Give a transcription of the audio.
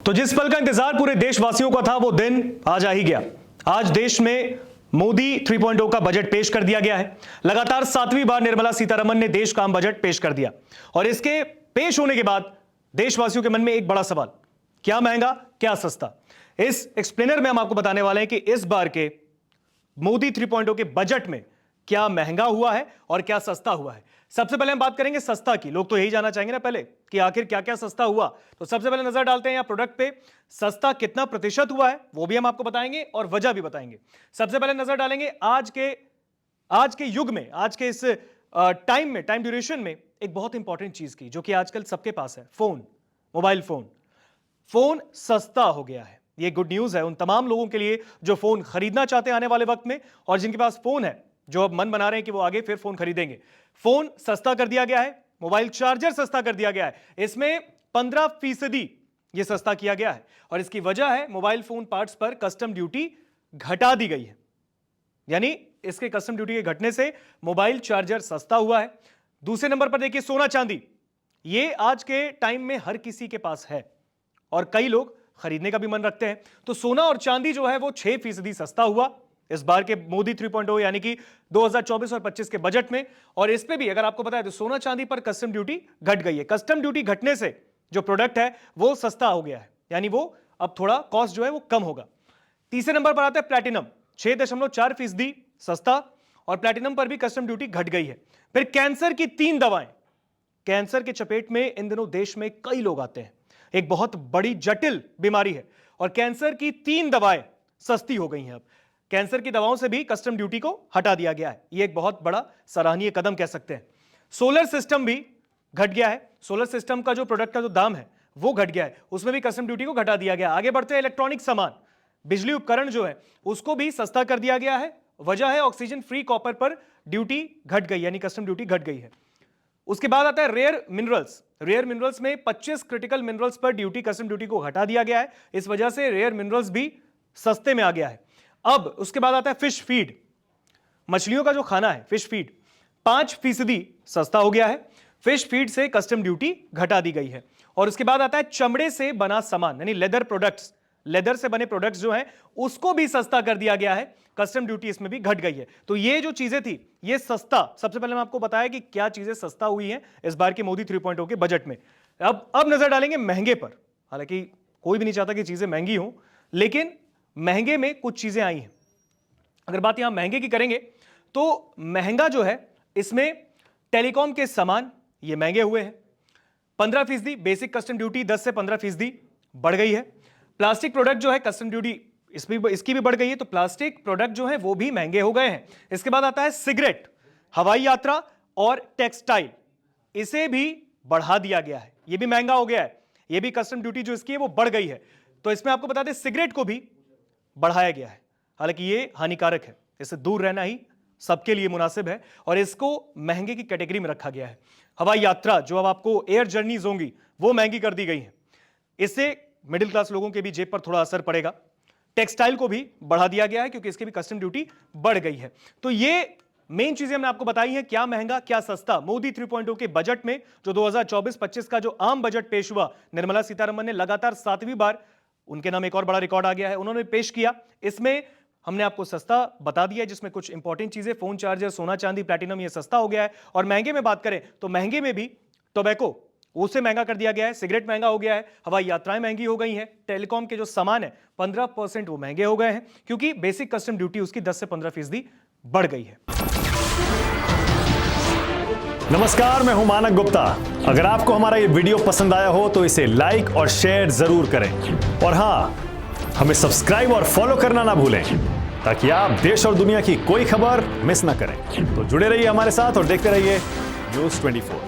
तो जिस पल का इंतजार पूरे देशवासियों का था वो दिन आज आ ही गया। आज देश में मोदी 3.0 का बजट पेश कर दिया गया है। लगातार 7वीं बार निर्मला सीतारमण ने देश का आम बजट पेश कर दिया और इसके पेश होने के बाद देशवासियों के मन में एक बड़ा सवाल, क्या महंगा क्या सस्ता। इस एक्सप्लेनर में हम आपको बताने वाले हैं कि इस बार के मोदी 3.0 के बजट में क्या महंगा हुआ है और क्या सस्ता हुआ है। सबसे पहले हम बात करेंगे सस्ता की। लोग तो यही जानना चाहेंगे ना पहले कि आखिर क्या क्या सस्ता हुआ। तो सबसे पहले नजर डालते हैं यहाँ प्रोडक्ट पे, सस्ता कितना प्रतिशत हुआ है वो भी हम आपको बताएंगे और वजह भी बताएंगे। सबसे पहले नजर डालेंगे आज के युग में, आज के इस टाइम ड्यूरेशन में एक बहुत इंपॉर्टेंट चीज की जो कि आजकल सबके पास है, फोन, मोबाइल फोन। फोन सस्ता हो गया है। ये गुड न्यूज है उन तमाम लोगों के लिए जो फोन खरीदना चाहते हैं आने वाले वक्त में और जिनके पास फोन है, जो अब मन बना रहे हैं कि वो आगे फिर फोन खरीदेंगे। फोन सस्ता कर दिया गया है, मोबाइल चार्जर सस्ता कर दिया गया है। इसमें 15% ये सस्ता किया गया है और इसकी वजह है मोबाइल फोन पार्ट्स पर कस्टम ड्यूटी घटा दी गई है। यानी इसके कस्टम ड्यूटी के घटने से मोबाइल चार्जर सस्ता हुआ है। दूसरे नंबर पर देखिए सोना चांदी, ये आज के टाइम में हर किसी के पास है और कई लोग खरीदने का भी मन रखते हैं। तो सोना और चांदी जो है वो 6% सस्ता हुआ इस बार के मोदी 3.0 यानी कि 2024 और 25 के बजट में। और इस पे भी अगर आपको पता है तो सोना चांदी पर कस्टम ड्यूटी घट गई है। कस्टम ड्यूटी घटने से जो प्रोडक्ट है वो सस्ता हो गया है, यानी वो अब थोड़ा कॉस्ट जो है वो कम होगा। तीसरे नंबर पर आता है प्लैटिनम, 6.4% सस्ता और प्लैटिनम पर भी कस्टम ड्यूटी घट गई है। फिर कैंसर की 3 दवाएं, कैंसर के चपेट में इन दिनों देश में कई लोग आते हैं। एक बहुत बड़ी जटिल बीमारी है और कैंसर की 3 दवाएं सस्ती हो गई हैं। अब कैंसर की दवाओं से भी कस्टम ड्यूटी को हटा दिया गया है। यह एक बहुत बड़ा सराहनीय कदम कह सकते हैं। सोलर सिस्टम भी घट गया है। सोलर सिस्टम का जो प्रोडक्ट का जो दाम है वो घट गया है, उसमें भी कस्टम ड्यूटी को घटा दिया गया। आगे बढ़ते हैं, इलेक्ट्रॉनिक सामान, बिजली उपकरण जो है उसको भी सस्ता कर दिया गया है। वजह है ऑक्सीजन फ्री कॉपर पर ड्यूटी घट गई, यानी कस्टम ड्यूटी घट गई है। उसके बाद आता है रेयर मिनरल्स। रेयर मिनरल्स में 25 क्रिटिकल मिनरल्स पर ड्यूटी, कस्टम ड्यूटी को हटा दिया गया है। इस वजह से रेयर मिनरल्स भी सस्ते में आ गया है। अब उसके बाद आता है फिश फीड, मछलियों का जो खाना है फिश फीड, 5% सस्ता हो गया है। फिश फीड से कस्टम ड्यूटी घटा दी गई है। और उसके बाद आता है चमड़े से बना सामान, यानी लेदर प्रोडक्ट्स, लेदर से बने प्रोडक्ट्स जो हैं उसको भी सस्ता कर दिया गया है। कस्टम ड्यूटी इसमें भी घट गई है। तो ये जो चीजें थी ये सस्ता, सबसे पहले मैं आपको बताया कि क्या चीजें सस्ता हुई हैं इस बार के मोदी 3.0 के बजट में। अब नजर डालेंगे महंगे पर। हालांकि कोई भी नहीं चाहता कि चीजें महंगी हों, लेकिन महंगे में कुछ चीजें आई हैं। अगर बात यहां महंगे की करेंगे तो महंगा जो है इसमें टेलीकॉम के सामान ये महंगे हुए हैं। 15% बेसिक कस्टम ड्यूटी 10 से 15% बढ़ गई है। प्लास्टिक प्रोडक्ट जो है कस्टम ड्यूटी इसकी भी बढ़ गई है, तो प्लास्टिक प्रोडक्ट जो है वो भी महंगे हो गए हैं। इसके बाद आता है सिगरेट, हवाई यात्रा और टेक्सटाइल, इसे भी बढ़ा दिया गया है, ये भी महंगा हो गया है। ये भी कस्टम ड्यूटी जो इसकी है वो बढ़ गई है। तो इसमें आपको बता दें सिगरेट को भी बढ़ाया गया है। हालांकि ये हानिकारक है, इससे दूर रहना ही सबके लिए मुनासिब है और इसको महंगे की कैटेगरी में रखा गया है। हवाई यात्रा जो अब आपको एयर जर्नीज होंगी वो महंगी कर दी गई है, इससे मिडिल क्लास लोगों के भी जेब पर थोड़ा असर पड़ेगा। टेक्सटाइल को भी बढ़ा दिया गया है क्योंकि इसकी भी कस्टम ड्यूटी बढ़ गई है। तो ये मेन चीजें हमने आपको बताई हैं, क्या महंगा क्या सस्ता। मोदी 3.0 के बजट में जो 2024-25 का जो आम बजट पेश हुआ, निर्मला सीतारमण ने लगातार 7वीं बार, उनके नाम एक और बड़ा रिकॉर्ड आ गया है, उन्होंने पेश किया। इसमें हमने आपको सस्ता बता दिया है, जिसमें कुछ इंपॉर्टेंट चीजें, फोन चार्जर, सोना चांदी, प्लैटिनम, ये सस्ता हो गया है। और महंगे में बात करें तो महंगे में भी टोबैको, उसे महंगा कर दिया गया है, सिगरेट महंगा हो गया है, हवाई यात्राएं महंगी हो गई हैं, टेलीकॉम के जो सामान है 15% वो महंगे हो गए हैं क्योंकि बेसिक कस्टम ड्यूटी उसकी 10 से 15% बढ़ गई है। नमस्कार, मैं हूं मानक गुप्ता। अगर आपको हमारा ये वीडियो पसंद आया हो तो इसे लाइक और शेयर जरूर करें और हां, हमें सब्सक्राइब और फॉलो करना ना भूलें ताकि आप देश और दुनिया की कोई खबर मिस ना करें। तो जुड़े रहिए हमारे साथ और देखते रहिए न्यूज़ 24।